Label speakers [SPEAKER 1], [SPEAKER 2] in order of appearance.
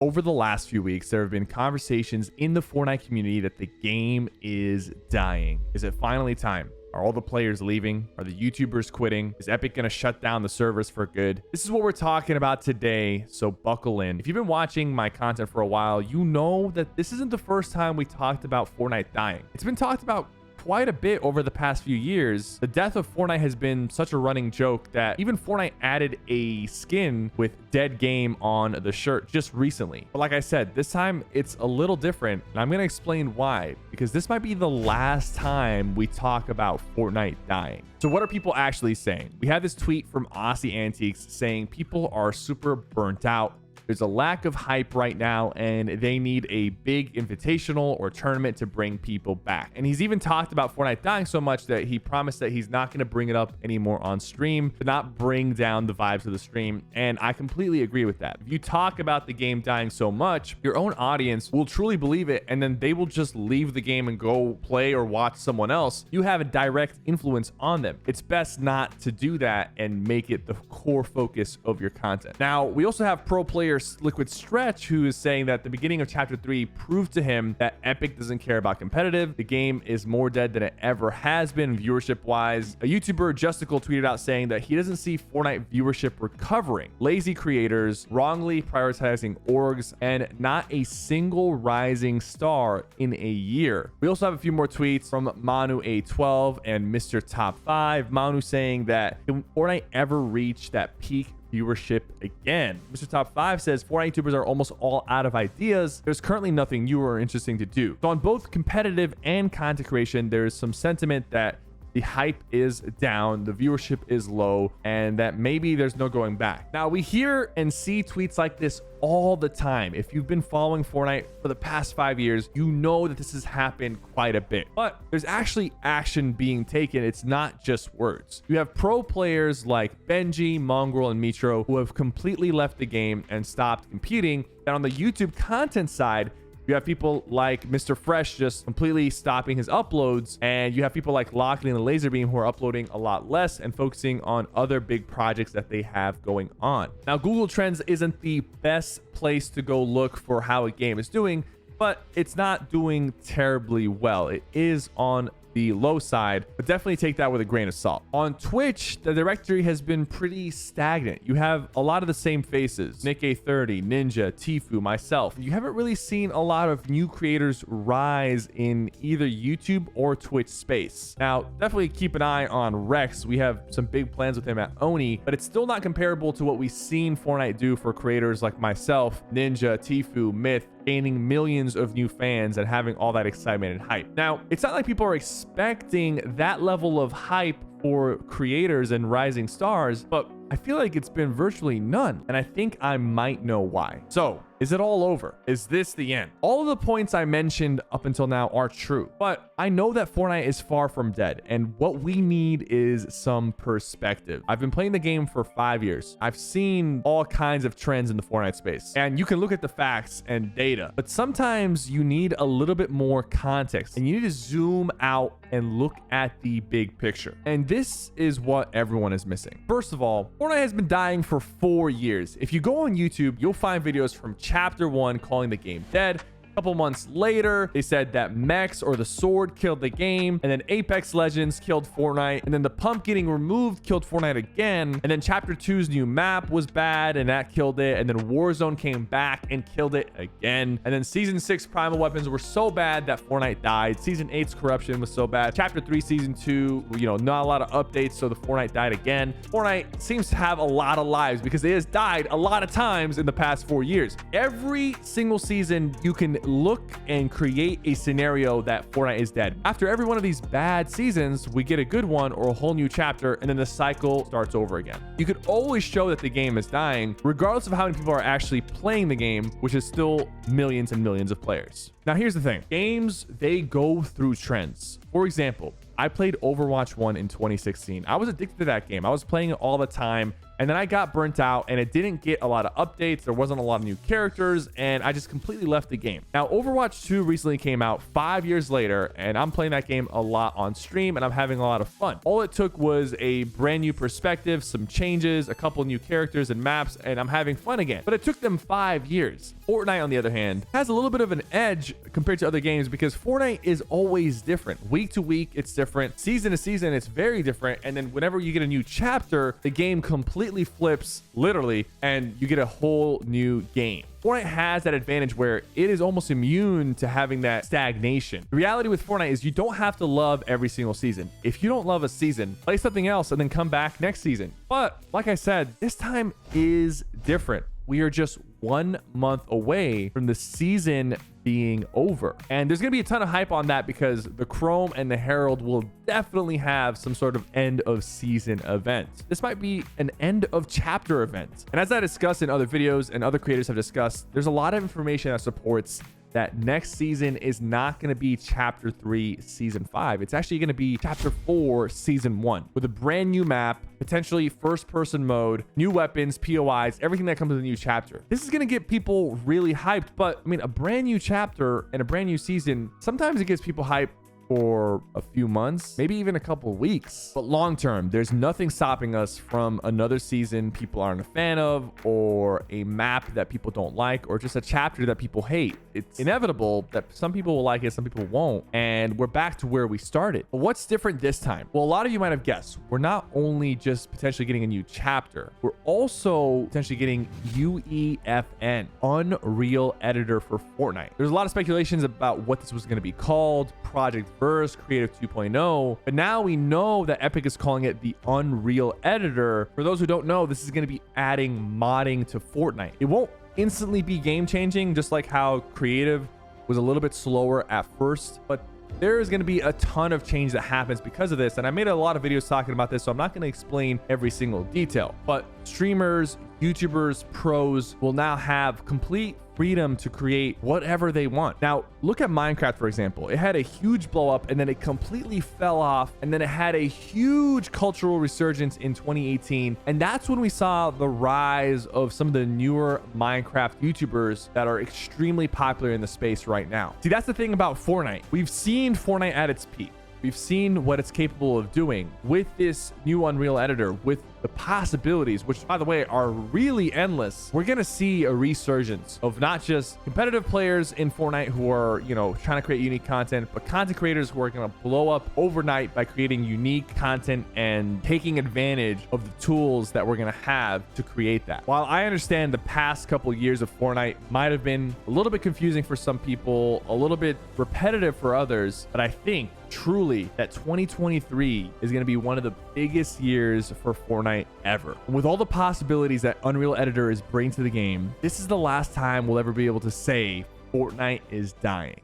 [SPEAKER 1] Over the last few weeks, there have been conversations in the Fortnite community that the game is dying. Is it finally time? Are all the players leaving? Are the YouTubers quitting? Is Epic going to shut down the servers for good? This is what we're talking about today, so buckle in. If you've been watching my content for a while, you know that this isn't the first time we talked about Fortnite dying. It's been talked about quite a bit over the past few years. The death of Fortnite has been such a running joke that even Fortnite added a skin with dead game on the shirt just recently. But like I said, this time it's a little different, and I'm going to explain why, because this might be the last time we talk about Fortnite dying. So what are people actually saying? We had this tweet from Aussie Antiques saying people are super burnt out. There's a lack of hype right now, and they need a big invitational or tournament to bring people back. And he's even talked about Fortnite dying so much that he promised that he's not going to bring it up anymore on stream, to not bring down the vibes of the stream. And I completely agree with that. If you talk about the game dying so much, your own audience will truly believe it, and then they will just leave the game and go play or watch someone else. You have a direct influence on them. It's best not to do that and make it the core focus of your content. Now, we also have pro player Liquid Stretch, who is saying that the beginning of chapter 3 proved to him that Epic doesn't care about competitive. The game is more dead than it ever has been viewership wise. A YouTuber, Justical, tweeted out saying that he doesn't see Fortnite viewership recovering. Lazy creators, wrongly prioritizing orgs, and not a single rising star in a year. We also have a few more tweets from Manu A12 and Mr. Top 5. Manu saying that, can Fortnite ever reach that peak viewership again? Mr. Top 5 says Fortnite YouTubers are almost all out of ideas. There's currently nothing new or interesting to do. So on both competitive and content creation, there's some sentiment that the hype is down, the viewership is low, and that maybe there's no going back. Now, we hear and see tweets like this all the time. If you've been following Fortnite for the past 5 years, you know that this has happened quite a bit. But there's actually action being taken. It's not just words. You have pro players like Benji, Mongrel, and Mitro who have completely left the game and stopped competing. And on the YouTube content side, you have people like Mr. Fresh just completely stopping his uploads, and you have people like Lockley and the Laserbeam who are uploading a lot less and focusing on other big projects that they have going on. Now, Google Trends isn't the best place to go look for how a game is doing, but it's not doing terribly well. It is on the low side, but definitely take that with a grain of salt. On Twitch, the directory has been pretty stagnant. You have a lot of the same faces: Nick A30, Ninja, Tfue, myself. You haven't really seen a lot of new creators rise in either YouTube or Twitch space. Now, definitely keep an eye on Rex. We have some big plans with him at Oni, but it's still not comparable to what we've seen Fortnite do for creators like myself, Ninja, Tfue, Myth, gaining millions of new fans and having all that excitement and hype. Now, it's not like people are expecting that level of hype for creators and rising stars, but I feel like it's been virtually none, and I think I might know why. So, is it all over? Is this the end? All of the points I mentioned up until now are true, but I know that Fortnite is far from dead, and what we need is some perspective. I've been playing the game for 5 years. I've seen all kinds of trends in the Fortnite space, and you can look at the facts and data, but sometimes you need a little bit more context, and you need to zoom out and look at the big picture. And this is what everyone is missing. First of all, Fortnite has been dying for 4 years. If you go on YouTube, you'll find videos from Chapter 1 calling the game dead. A couple months later, they said that Mex or the Sword killed the game, and then Apex Legends killed Fortnite, and then the pump getting removed killed Fortnite again, and then Chapter 2's new map was bad and that killed it, and then Warzone came back and killed it again, and then Season 6 Primal Weapons were so bad that Fortnite died. Season 8's Corruption was so bad. Chapter 3 Season 2, not a lot of updates, so the Fortnite died again. Fortnite seems to have a lot of lives because it has died a lot of times in the past 4 years. Every single season, you can look and create a scenario that Fortnite is dead. After every one of these bad seasons, we get a good one or a whole new chapter, and then the cycle starts over again. You could always show that the game is dying, regardless of how many people are actually playing the game, which is still millions and millions of players. Now, here's the thing. Games, they go through trends. For example, I played Overwatch 1 in 2016. I was addicted to that game. I was playing it all the time, And then I got burnt out and it didn't get a lot of updates. There wasn't a lot of new characters and I just completely left the game. Now, Overwatch 2 recently came out 5 years later and I'm playing that game a lot on stream and I'm having a lot of fun. All it took was a brand new perspective, some changes, a couple new characters and maps, and I'm having fun again. But it took them 5 years. Fortnite, on the other hand, has a little bit of an edge compared to other games because Fortnite is always different. Week to week, it's different. Season to season, it's very different. And then whenever you get a new chapter, the game completely flips, literally, and you get a whole new game. Fortnite has that advantage where it is almost immune to having that stagnation. The reality with Fortnite is you don't have to love every single season. If you don't love a season, play something else and then come back next season. But like I said, this time is different. We are just 1 month away from the season being over. And there's going to be a ton of hype on that because the Chrome and the Herald will definitely have some sort of end of season event. This might be an end of chapter event. And as I discussed in other videos and other creators have discussed, there's a lot of information that supports that next season is not going to be chapter 3 season 5. It's actually going to be chapter 4 season 1 with a brand new map, potentially first person mode, new weapons, POIs, everything that comes with a new chapter. This is going to get people really hyped, but I mean, a brand new chapter and a brand new season, sometimes it gets people hyped for a few months, maybe even a couple weeks. But long term, there's nothing stopping us from another season people aren't a fan of, or a map that people don't like, or just a chapter that people hate. It's inevitable that some people will like it, some people won't, and we're back to where we started. But what's different this time? Well, a lot of you might have guessed, we're not only just potentially getting a new chapter, we're also potentially getting UEFN, Unreal Editor for Fortnite. There's a lot of speculations about what this was going to be called, Project Verse, Creative 2.0, but now we know that Epic is calling it the Unreal Editor. For those who don't know, this is going to be adding modding to Fortnite. It won't instantly be game changing, just like how Creative was a little bit slower at first, but there is going to be a ton of change that happens because of this. And I made a lot of videos talking about this, so I'm not going to explain every single detail, but streamers, YouTubers, pros will now have complete freedom to create whatever they want. Now, look at Minecraft, for example. It had a huge blow up and then it completely fell off. And then it had a huge cultural resurgence in 2018. And that's when we saw the rise of some of the newer Minecraft YouTubers that are extremely popular in the space right now. See, that's the thing about Fortnite. We've seen Fortnite at its peak. We've seen what it's capable of doing with this new Unreal Editor, with the possibilities, which by the way are really endless. We're gonna see a resurgence of not just competitive players in Fortnite who are, you know, trying to create unique content, but content creators who are gonna blow up overnight by creating unique content and taking advantage of the tools that we're gonna have to create that. While I understand the past couple years of Fortnite might have been a little bit confusing for some people, a little bit repetitive for others, but I think truly that 2023 is going to be one of the biggest years for Fortnite ever. And with all the possibilities that Unreal Editor is bringing to the game, this is the last time we'll ever be able to say Fortnite is dying.